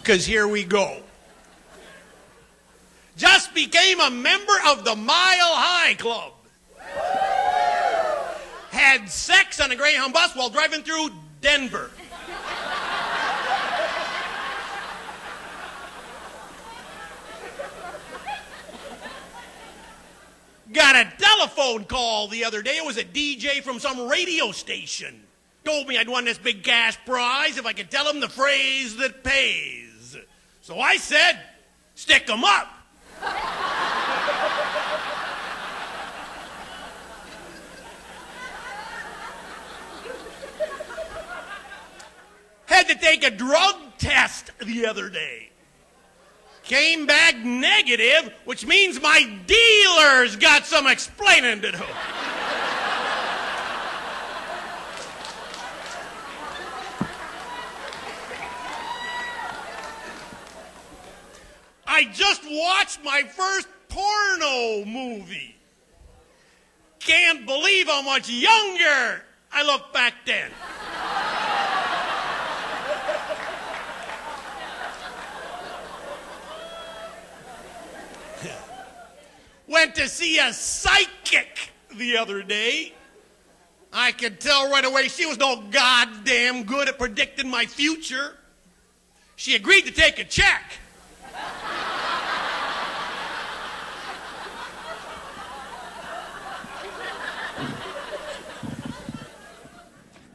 because here we go. Just became a member of the Mile High Club. Had sex on a Greyhound bus while driving through Denver. Got a telephone call the other day. It was a DJ from some radio station. Told me I'd won this big cash prize if I could tell him the phrase that pays. So I said, stick 'em up. Had to take a drug test the other day. Came back negative, which means my dealer's got some explaining to do. I just watched my first porno movie. Can't believe how much younger I look back then. Went to see a psychic the other day. I could tell right away she was no goddamn good at predicting my future. She agreed to take a check.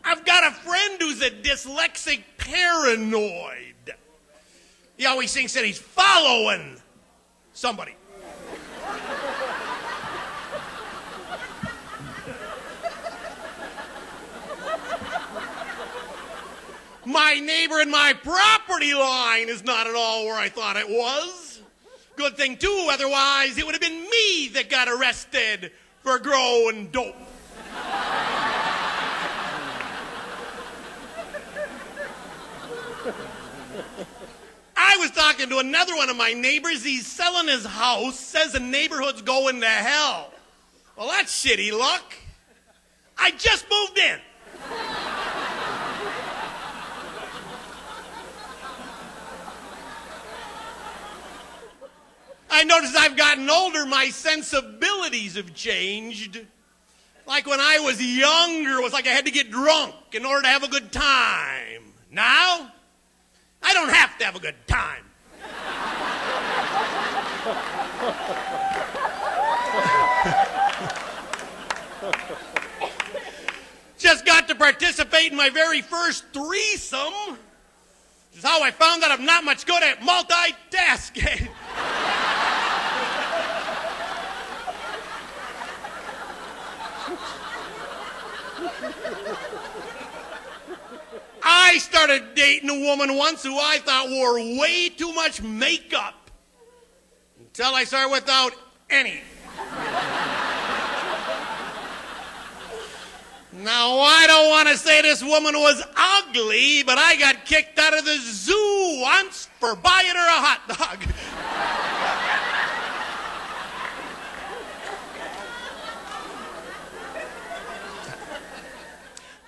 I've got a friend who's a dyslexic paranoid. He always thinks that he's following somebody. My neighbor in my property line is not at all where I thought it was. Good thing, too, otherwise it would have been me that got arrested for growing dope. I was talking to another one of my neighbors. He's selling his house, says the neighborhood's going to hell. Well, that's shitty luck. I just moved in. I noticed I've gotten older, my sensibilities have changed. Like when I was younger, it was like I had to get drunk in order to have a good time. Now, I don't have to have a good time. Just got to participate in my very first threesome. This is how I found that I'm not much good at multitasking. I started dating a woman once who I thought wore way too much makeup until I saw her without any. Now, I don't want to say this woman was ugly, but I got kicked out of the zoo once for buying her a hot dog.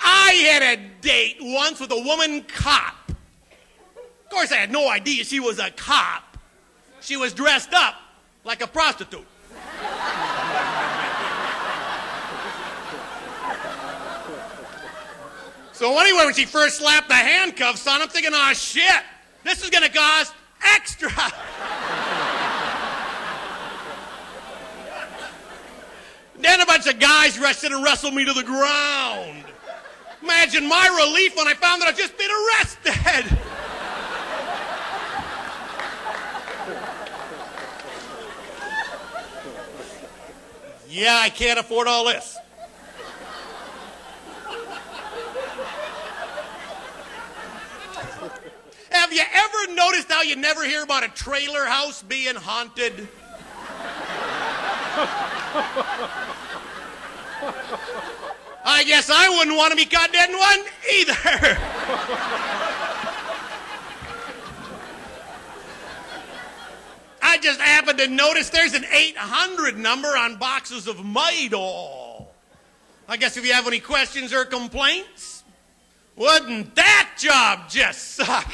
I had a date once with a woman cop. Of course, I had no idea she was a cop. She was dressed up like a prostitute. So anyway, when she first slapped the handcuffs on, I'm thinking, oh shit, this is gonna cost extra. Then a bunch of guys rushed in and wrestled me to the ground. Imagine my relief when I found that I'd just been arrested. Yeah, I can't afford all this. Have you ever noticed how you never hear about a trailer house being haunted? I guess I wouldn't want to be caught dead in one either. I just happened to notice there's an 800 number on boxes of Midol. I guess if you have any questions or complaints, wouldn't that job just suck?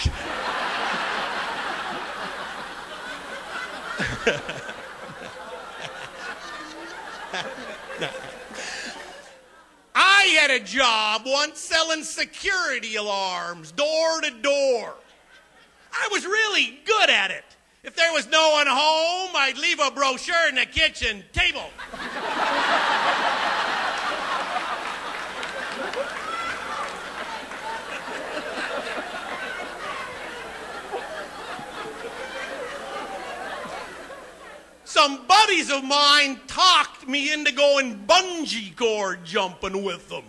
I had a job once selling security alarms door to door. I was really good at it. If there was no one home, I'd leave a brochure in the kitchen table. Some buddies of mine talked me into going bungee cord jumping with them.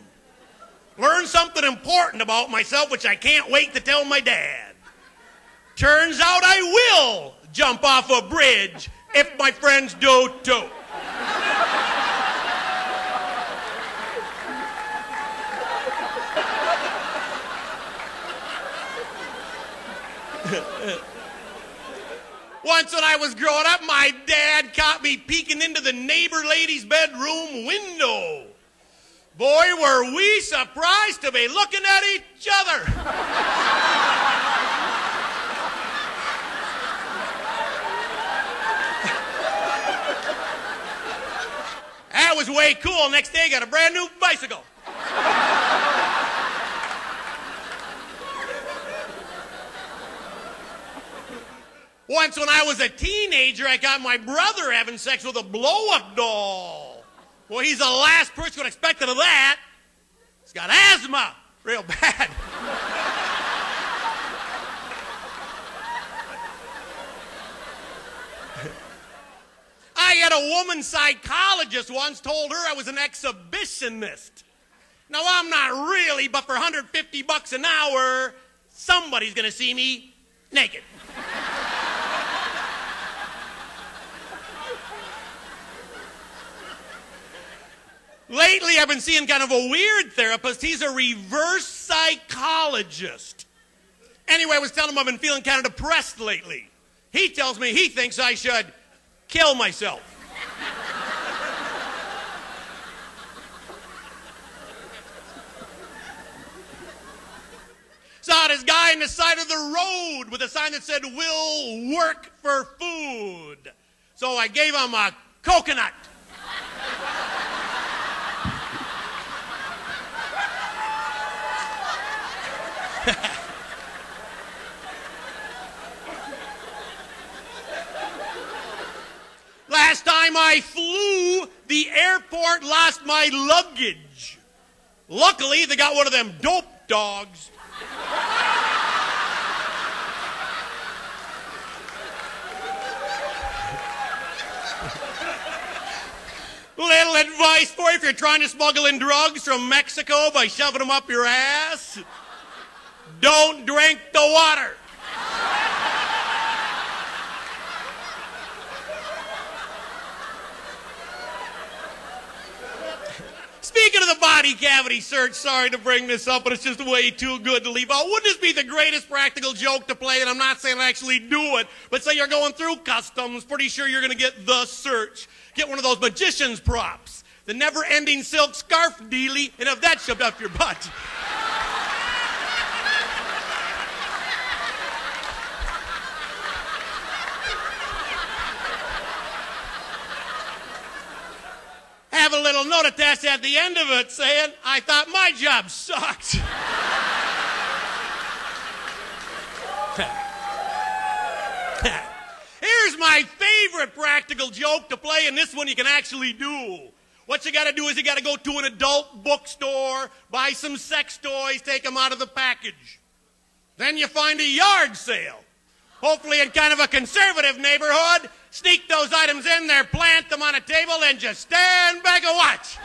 Learned something important about myself, which I can't wait to tell my dad. Turns out I will jump off a bridge if my friends do too. Once when I was growing up, my dad caught me peeking into the neighbor lady's bedroom window. Boy, were we surprised to be looking at each other. That was way cool. Next day, got a brand new bicycle. Once when I was a teenager, I got my brother having sex with a blow-up doll. Well, he's the last person would expect of that. He's got asthma, real bad. I had a woman psychologist once told her I was an exhibitionist. Now, I'm not really, but for $150 an hour, somebody's going to see me naked. Lately, I've been seeing kind of a weird therapist. He's a reverse psychologist. Anyway, I was telling him I've been feeling kind of depressed lately. He tells me he thinks I should kill myself. Saw this guy on the side of the road with a sign that said, "We'll work for food." So I gave him a coconut. Last time I flew, the airport lost my luggage. Luckily, they got one of them dope dogs. Little advice for you if you're trying to smuggle in drugs from Mexico by shoving them up your ass. Don't drink the water. Speaking of the body cavity search, sorry to bring this up, but it's just way too good to leave out. Wouldn't this be the greatest practical joke to play? And I'm not saying I actually do it, but say you're going through customs, pretty sure you're going to get the search. Get one of those magician's props, the never-ending silk scarf dealie, and have that shoved up your butt. Have a little note attached at the end of it saying, "I thought my job sucked." Here's my favorite practical joke to play, and this one you can actually do. What you got to do is you got to go to an adult bookstore, buy some sex toys, take them out of the package. Then you find a yard sale. Hopefully in kind of a conservative neighborhood, sneak those items in there, plant them on a table, and just stand back and watch.